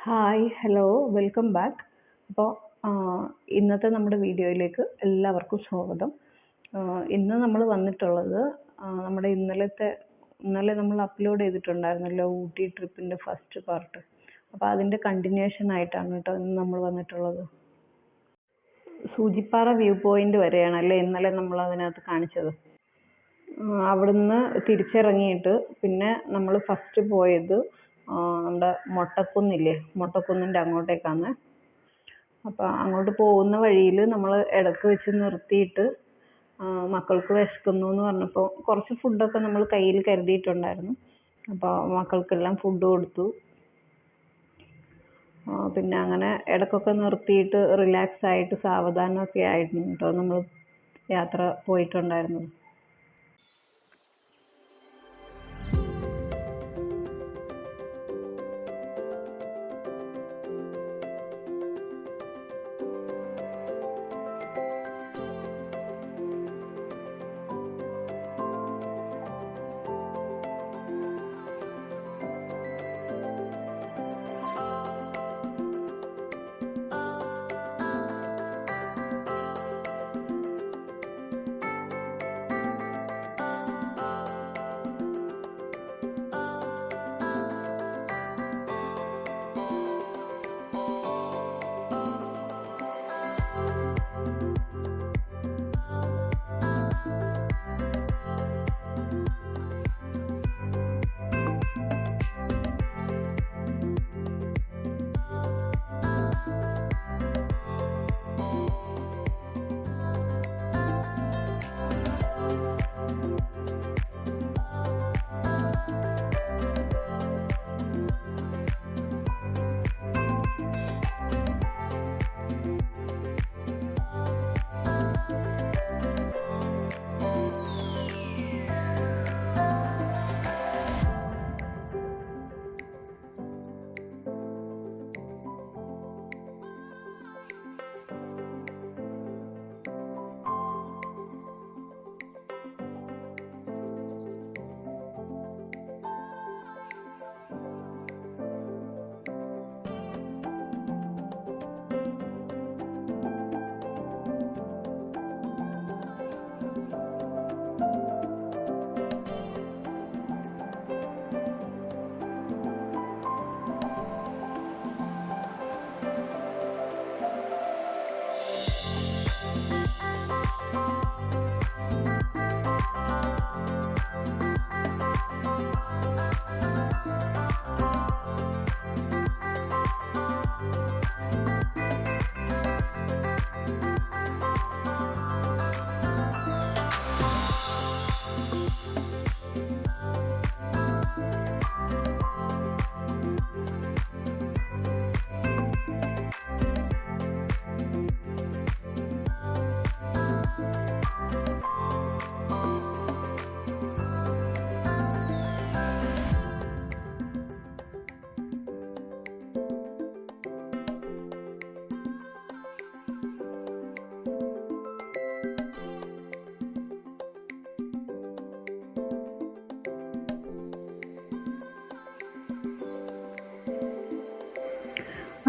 Hi hello welcome back. അപ്പോൾ ഇന്നത്തെ നമ്മുടെ വീഡിയോയിലേക്ക് എല്ലാവർക്കും സ്വാഗതം. ഇന്ന് നമ്മൾ വന്നിട്ടുള്ളത് നമ്മുടെ ഇന്നലെ നമ്മൾ അപ്ലോഡ് ചെയ്തിട്ടുണ്ടായിരുന്നല്ലോ ഊട്ടി ട്രിപ്പിൻ്റെ ഫസ്റ്റ് പാർട്ട്. അപ്പോൾ അതിൻ്റെ കണ്ടിന്യൂഷൻ ആയിട്ടാണ് കേട്ടോ ഇന്ന് നമ്മൾ വന്നിട്ടുള്ളത്. സൂചിപ്പാറ വ്യൂ പോയിന്റ് വരെയാണല്ലേ ഇന്നലെ നമ്മൾ അതിനകത്ത് കാണിച്ചത്. അവിടുന്ന് തിരിച്ചിറങ്ങിയിട്ട് പിന്നെ നമ്മൾ ഫസ്റ്റ് പോയത് നമ്മുടെ മൊട്ടക്കുന്നിൻ്റെ അങ്ങോട്ടേക്കാണ്. അപ്പോൾ അങ്ങോട്ട് പോകുന്ന വഴിയിൽ നമ്മൾ ഇടക്ക് വെച്ച് നിർത്തിയിട്ട് മക്കൾക്ക് വിശക്കുന്നു എന്ന് പറഞ്ഞപ്പോൾ കുറച്ച് ഫുഡൊക്കെ നമ്മൾ കയ്യിൽ കരുതിയിട്ടുണ്ടായിരുന്നു. അപ്പോൾ മക്കൾക്കെല്ലാം ഫുഡ് കൊടുത്തു. പിന്നെ അങ്ങനെ ഇടയ്ക്കൊക്കെ നിർത്തിയിട്ട് റിലാക്സ് ആയിട്ട് സാവധാനമൊക്കെ ആയിരുന്നു കേട്ടോ നമ്മൾ യാത്ര പോയിട്ടുണ്ടായിരുന്നത്.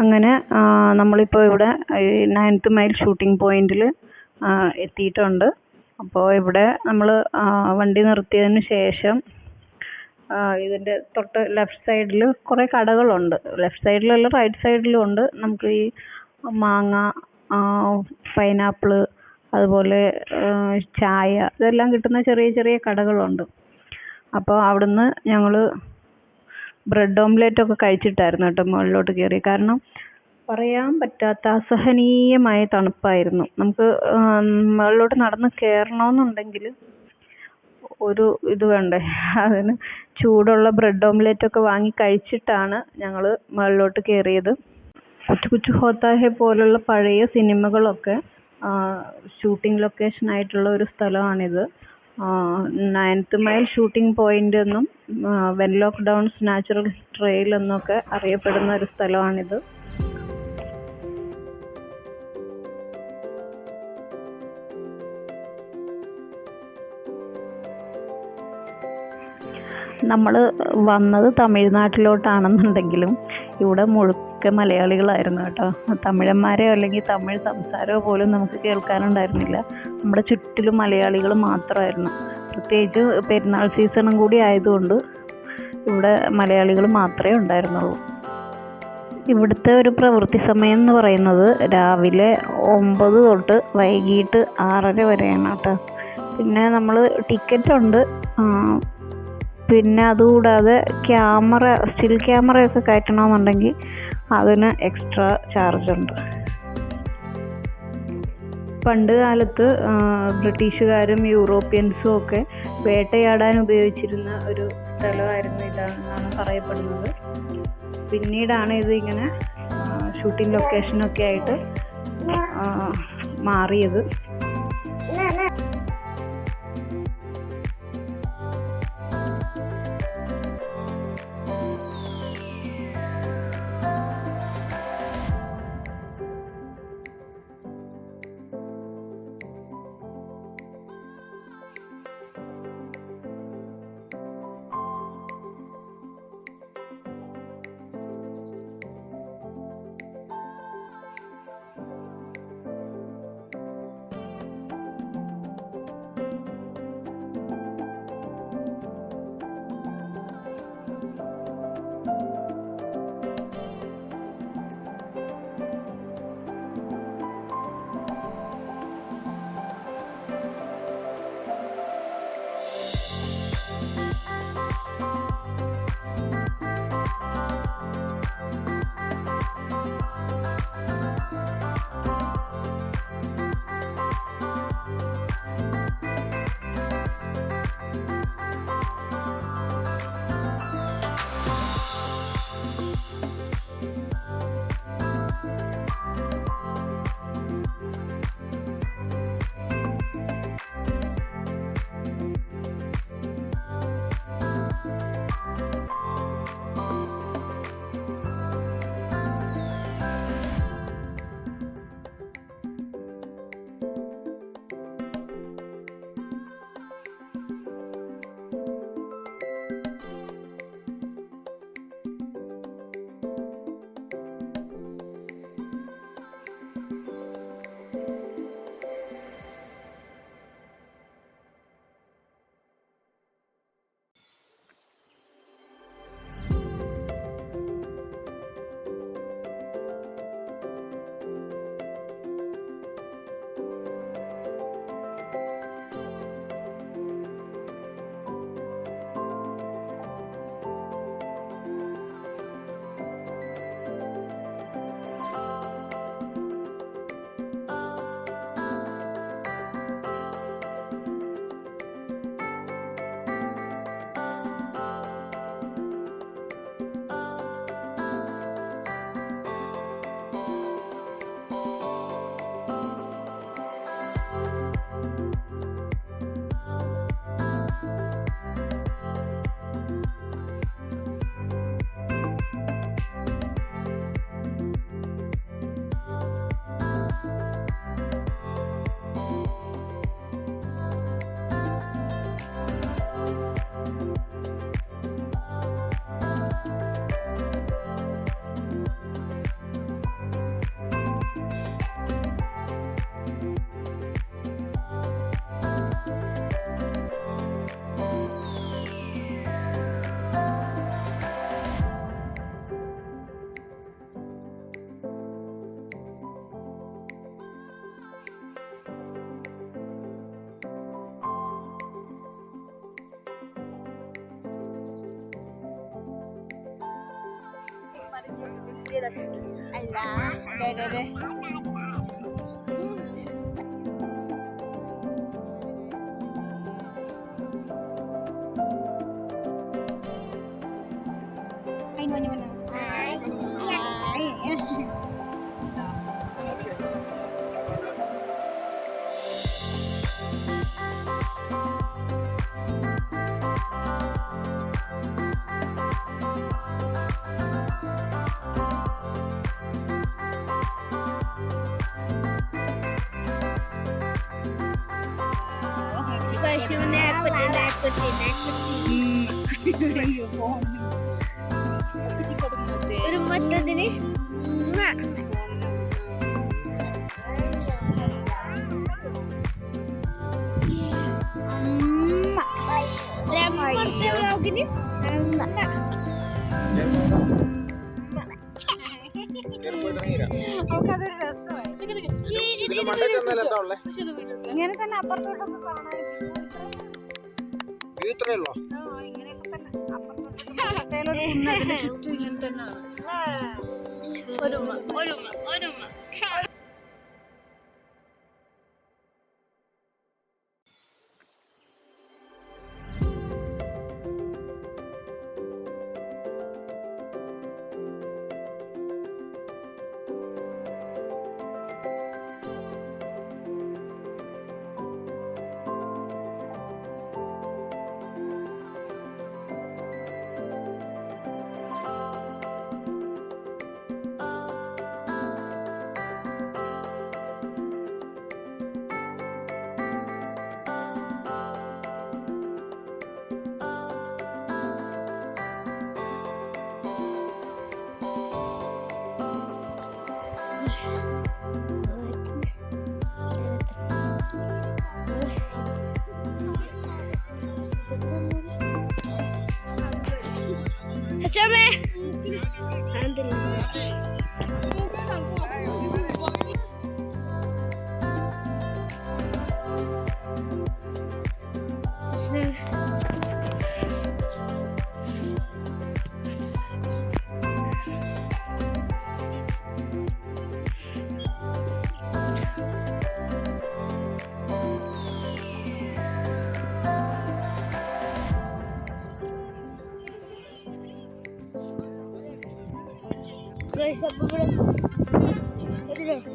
അങ്ങനെ നമ്മളിപ്പോൾ ഇവിടെ 9th മൈൽ ഷൂട്ടിംഗ് പോയിന്റിൽ എത്തിയിട്ടുണ്ട്. അപ്പോൾ ഇവിടെ നമ്മൾ വണ്ടി നിർത്തിയതിന് ശേഷം ഇതിൻ്റെ തൊട്ട് ലെഫ്റ്റ് സൈഡിൽ കുറേ കടകളുണ്ട്. ലെഫ്റ്റ് സൈഡിലല്ല റൈറ്റ് സൈഡിലും ഉണ്ട്. നമുക്ക് ഈ മാങ്ങ, പൈനാപ്പിള്, അതുപോലെ ചായ ഇതെല്ലാം കിട്ടുന്ന ചെറിയ ചെറിയ കടകളുണ്ട്. അപ്പോൾ അവിടുന്ന് ഞങ്ങൾ ബ്രെഡ് ഓംലെറ്റ് ഒക്കെ കഴിച്ചിട്ടായിരുന്നു കേട്ടോ മുകളിലോട്ട് കയറി. കാരണം പറയാൻ പറ്റാത്ത അസഹനീയമായ തണുപ്പായിരുന്നു. നമുക്ക് മുകളിലോട്ട് നടന്ന് കയറണമെന്നുണ്ടെങ്കിൽ ഒരു ഇത് വേണ്ടേ, അതിന് ചൂടുള്ള ബ്രെഡ് ഓംലെറ്റ് ഒക്കെ വാങ്ങി കഴിച്ചിട്ടാണ് ഞങ്ങൾ മുകളിലോട്ട് കയറിയത്. കുച്ചു കുച്ചു ഹോത്താ ഹെ പോലുള്ള പഴയ സിനിമകളൊക്കെ ഷൂട്ടിംഗ് ലൊക്കേഷൻ ആയിട്ടുള്ള ഒരു സ്ഥലമാണിത്. 9th മൈൽ ഷൂട്ടിംഗ് പോയിന്റ് എന്നും വെൻലോക്ക് ഡൗൺസ് നാച്ചുറൽ ട്രെയിൽ എന്നൊക്കെ അറിയപ്പെടുന്ന ഒരു സ്ഥലമാണിത്. നമ്മൾ വന്നത് തമിഴ്നാട്ടിലോട്ടാണെന്നുണ്ടെങ്കിലും ഇവിടെ മുഴുക്ക മലയാളികളായിരുന്നു കേട്ടോ. തമിഴന്മാരെയോ അല്ലെങ്കിൽ തമിഴ് സംസാരമോ പോലും നമുക്ക് കേൾക്കാനുണ്ടായിരുന്നില്ല. നമ്മുടെ ചുറ്റിലും മലയാളികൾ മാത്രമായിരുന്നു. പ്രത്യേകിച്ച് പെരുന്നാൾ സീസണും കൂടി ആയതുകൊണ്ട് ഇവിടെ മലയാളികൾ മാത്രമേ ഉണ്ടായിരുന്നുള്ളൂ. ഇവിടുത്തെ ഒരു പ്രവൃത്തി സമയം എന്ന് പറയുന്നത് രാവിലെ 9 തൊട്ട് വൈകിട്ട് 6:30 വരെയാണ് കേട്ടോ. പിന്നെ നമ്മൾ ടിക്കറ്റ് ഉണ്ട്. പിന്നെ അതുകൂടാതെ സ്റ്റിൽ ക്യാമറയൊക്കെ കയറ്റണമെന്നുണ്ടെങ്കിൽ അതിന് എക്സ്ട്രാ ചാർജ് ഉണ്ട്. പണ്ട് കാലത്ത് ബ്രിട്ടീഷുകാരും യൂറോപ്യൻസും ഒക്കെ വേട്ടയാടാൻ ഉപയോഗിച്ചിരുന്ന ഒരു സ്ഥലമായിരുന്നു ഇതെന്നാണ് പറയപ്പെടുന്നത്. പിന്നീടാണ് ഇത് ഇങ്ങനെ ഷൂട്ടിംഗ് ലൊക്കേഷനൊക്കെ ആയിട്ട് മാറിയത്. Alah, dah. Hai, mana? Hai. Nakutin. ഒരു മറ്റതിന് ഇങ്ങനെ തന്നെ അപ്പുറത്തോട്ടൊക്കെ കാണാൻ ഇങ്ങനെയൊക്കെ തന്നെ അപ്പുറത്തോട്ടൊക്കെ ചുറ്റും ഇങ്ങനെ തന്നെയാണ്. അച്ഛാമ്മേ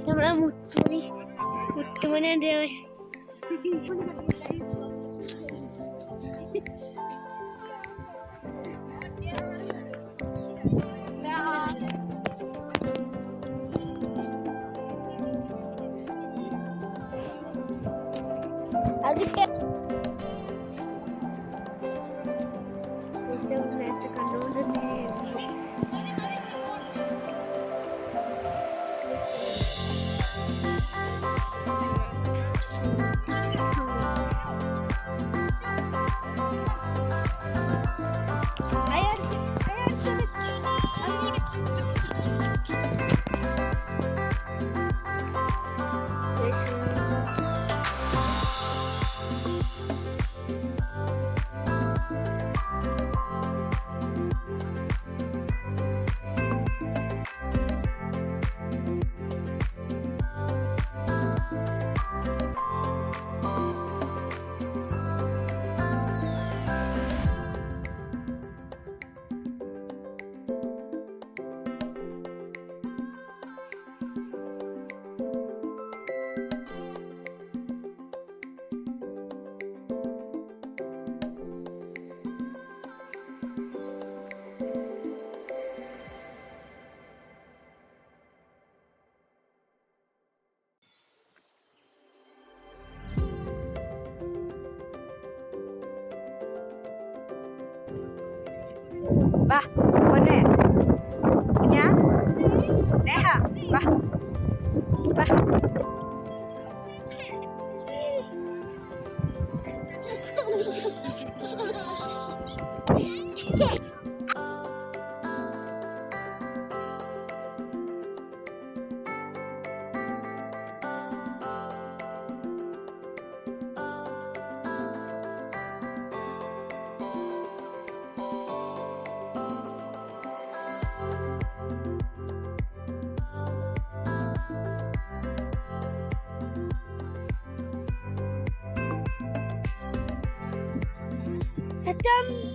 നമ്മളെ മുത്തുമണി നേരത്തെ കണ്ടുകൊണ്ട് വാ പൊന്നെ കുഞ്ഞാ നേഹ വാ വാ Chacham.